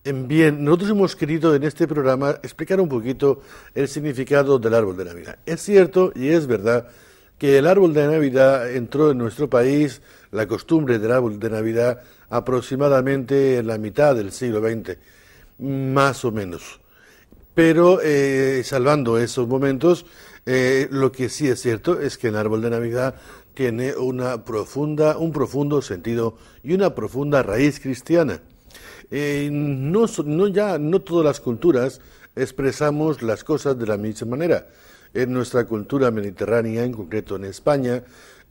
Bien, nosotros hemos querido en este programa explicar un poquito el significado del árbol de Navidad. Es cierto y es verdad que el árbol de Navidad entró en nuestro país, la costumbre del árbol de Navidad, aproximadamente en la mitad del siglo XX, más o menos. Pero salvando esos momentos, lo que sí es cierto es que el árbol de Navidad tiene un profundo sentido y una profunda raíz cristiana. No todas las culturas expresamos las cosas de la misma manera. En nuestra cultura mediterránea, en concreto en España,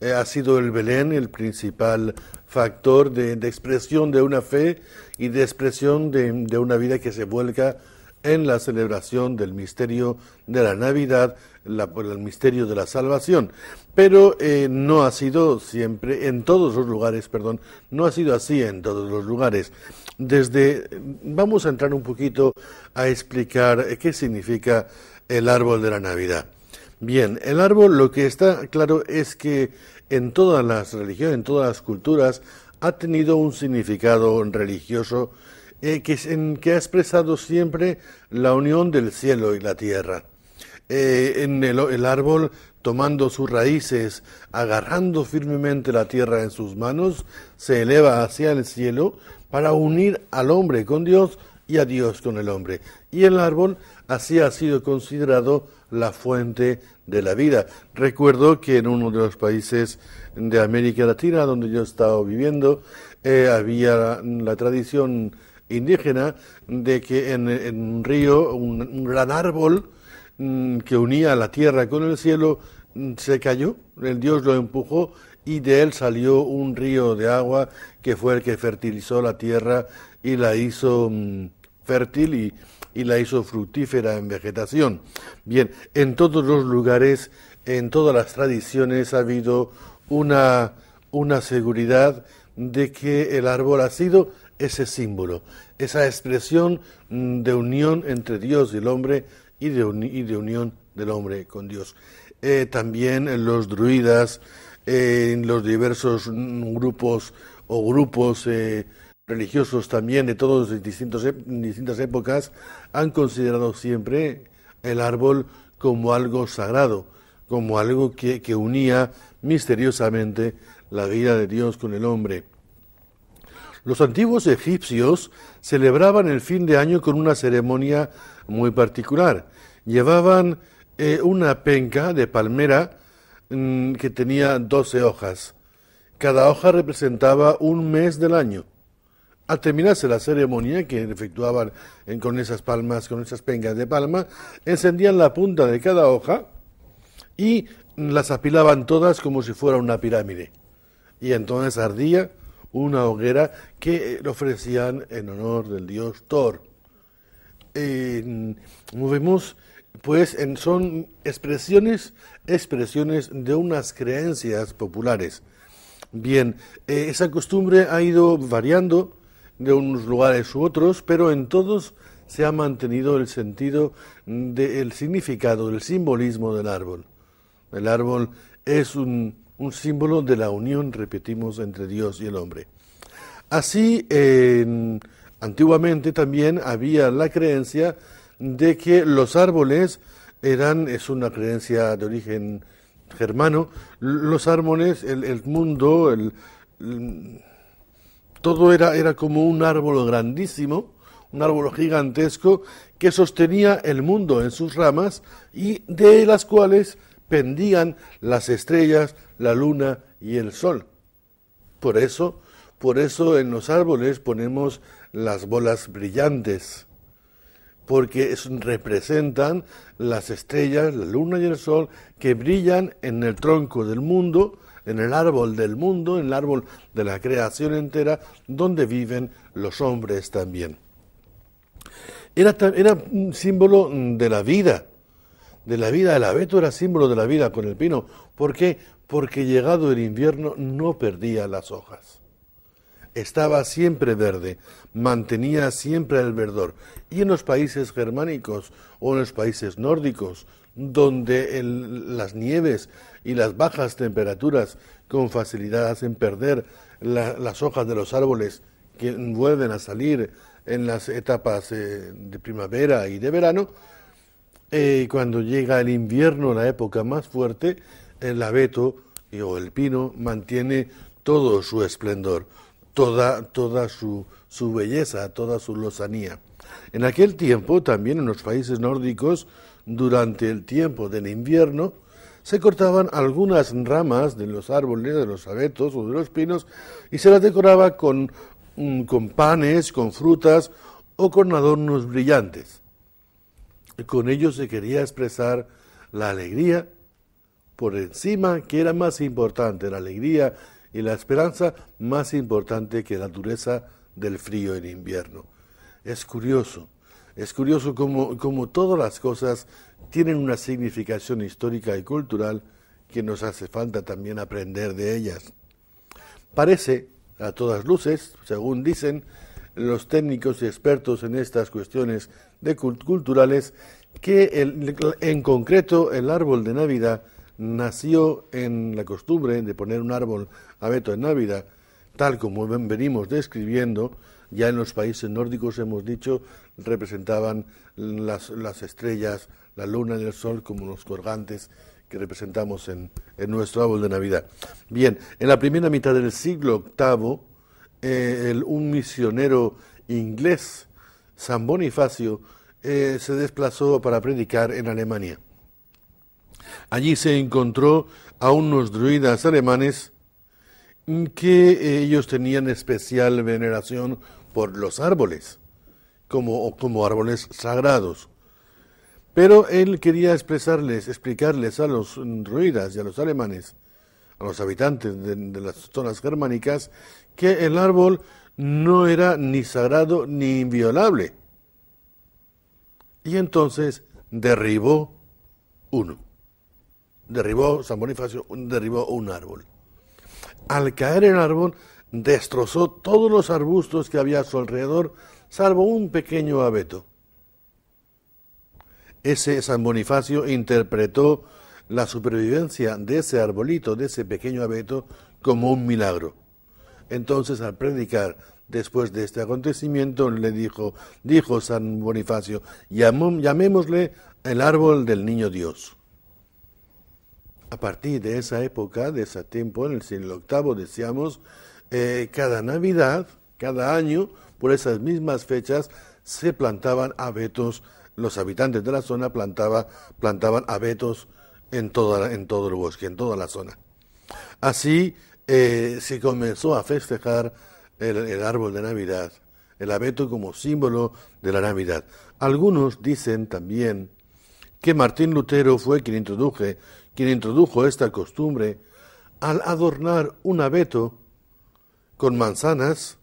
ha sido el Belén el principal factor de expresión de una fe y de expresión de una vida que se vuelca en la celebración del misterio de la Navidad, el misterio de la salvación. Pero no ha sido siempre, en todos los lugares, perdón, no ha sido así en todos los lugares. Vamos a entrar un poquito a explicar qué significa el árbol de la Navidad. Bien, el árbol, lo que está claro es que en todas las religiones, en todas las culturas, ha tenido un significado religioso que ha expresado siempre la unión del cielo y la tierra. El árbol, tomando sus raíces, agarrando firmemente la tierra en sus manos, se eleva hacia el cielo para unir al hombre con Dios y a Dios con el hombre. Y el árbol así ha sido considerado la fuente de la vida. Recuerdo que en uno de los países de América Latina donde yo he estado viviendo, había la tradición indígena de que en un río, un gran árbol que unía la tierra con el cielo, se cayó, el Dios lo empujó y de él salió un río de agua que fue el que fertilizó la tierra y la hizo fértil y la hizo fructífera en vegetación. Bien, en todos los lugares, en todas las tradiciones ha habido una seguridad de que el árbol ha sido ese símbolo, esa expresión de unión entre Dios y el hombre y de unión del hombre con Dios. También los druidas, en los diversos grupos religiosos también de todos distintas épocas, han considerado siempre el árbol como algo sagrado, como algo que unía misteriosamente la vida de Dios con el hombre. Los antiguos egipcios celebraban el fin de año con una ceremonia muy particular. Llevaban una penca de palmera que tenía 12 hojas. Cada hoja representaba un mes del año. Al terminarse la ceremonia que efectuaban con esas pencas de palma, encendían la punta de cada hoja y las apilaban todas como si fuera una pirámide. Y entonces ardía una hoguera que le ofrecían en honor del dios Thor. Como vemos, pues son expresiones de unas creencias populares. Bien, esa costumbre ha ido variando de unos lugares u otros, pero en todos se ha mantenido el sentido del significado, del simbolismo del árbol. El árbol es un símbolo de la unión, repetimos, entre Dios y el hombre. Así, antiguamente también había la creencia de que los árboles es una creencia de origen germano, los árboles, el mundo, todo era como un árbol grandísimo, un árbol gigantesco que sostenía el mundo en sus ramas y de las cuales pendían las estrellas, la luna y el sol. Por eso en los árboles ponemos las bolas brillantes, porque representan las estrellas, la luna y el sol que brillan en el tronco del mundo, en el árbol del mundo, en el árbol de la creación entera, donde viven los hombres también. Era un símbolo de la vida, el abeto era símbolo de la vida con el pino. ¿Por qué? Porque llegado el invierno no perdía las hojas. Estaba siempre verde, mantenía siempre el verdor. Y en los países germánicos o en los países nórdicos, donde las nieves y las bajas temperaturas con facilidad hacen perder las hojas de los árboles que vuelven a salir en las etapas de primavera y de verano. Cuando llega el invierno, la época más fuerte, el abeto o el pino mantiene todo su esplendor, toda su belleza, toda su lozanía. En aquel tiempo, también en los países nórdicos, durante el tiempo del invierno, se cortaban algunas ramas de los árboles, de los abetos o de los pinos, y se las decoraba con panes, con frutas o con adornos brillantes. Con ello se quería expresar la alegría por encima, que era más importante, la alegría y la esperanza más importante que la dureza del frío en invierno. Es curioso cómo todas las cosas tienen una significación histórica y cultural que nos hace falta también aprender de ellas. Parece, a todas luces, según dicen los técnicos y expertos en estas cuestiones culturales, que en concreto el árbol de Navidad nació en la costumbre de poner un árbol abeto en Navidad, tal como venimos describiendo. Ya en los países nórdicos, hemos dicho, representaban las estrellas, la luna y el sol como los colgantes que representamos en nuestro árbol de Navidad. Bien, en la primera mitad del siglo VIII, un misionero inglés, San Bonifacio, se desplazó para predicar en Alemania. Allí se encontró a unos druidas alemanes que ellos tenían especial veneración por los árboles, como árboles sagrados. Pero él quería explicarles a los druidas y a los alemanes, a los habitantes de las zonas germánicas, que el árbol no era ni sagrado ni inviolable. Y entonces derribó San Bonifacio derribó un árbol. Al caer el árbol, destrozó todos los arbustos que había a su alrededor, salvo un pequeño abeto. Ese San Bonifacio interpretó la supervivencia de ese arbolito, de ese pequeño abeto, como un milagro. Entonces, al predicar después de este acontecimiento, dijo San Bonifacio, llamémosle el árbol del niño Dios. A partir de esa época, de ese tiempo, en el siglo VIII, decíamos, cada Navidad, cada año, por esas mismas fechas, se plantaban abetos. Los habitantes de la zona plantaban abetos en todo el bosque, en toda la zona. Así se comenzó a festejar el árbol de Navidad, el abeto como símbolo de la Navidad. Algunos dicen también que Martín Lutero fue quien introdujo esta costumbre al adornar un abeto con manzanas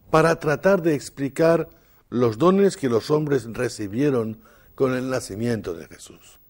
para tratar de explicar los dones que los hombres recibieron con el nacimiento de Jesús.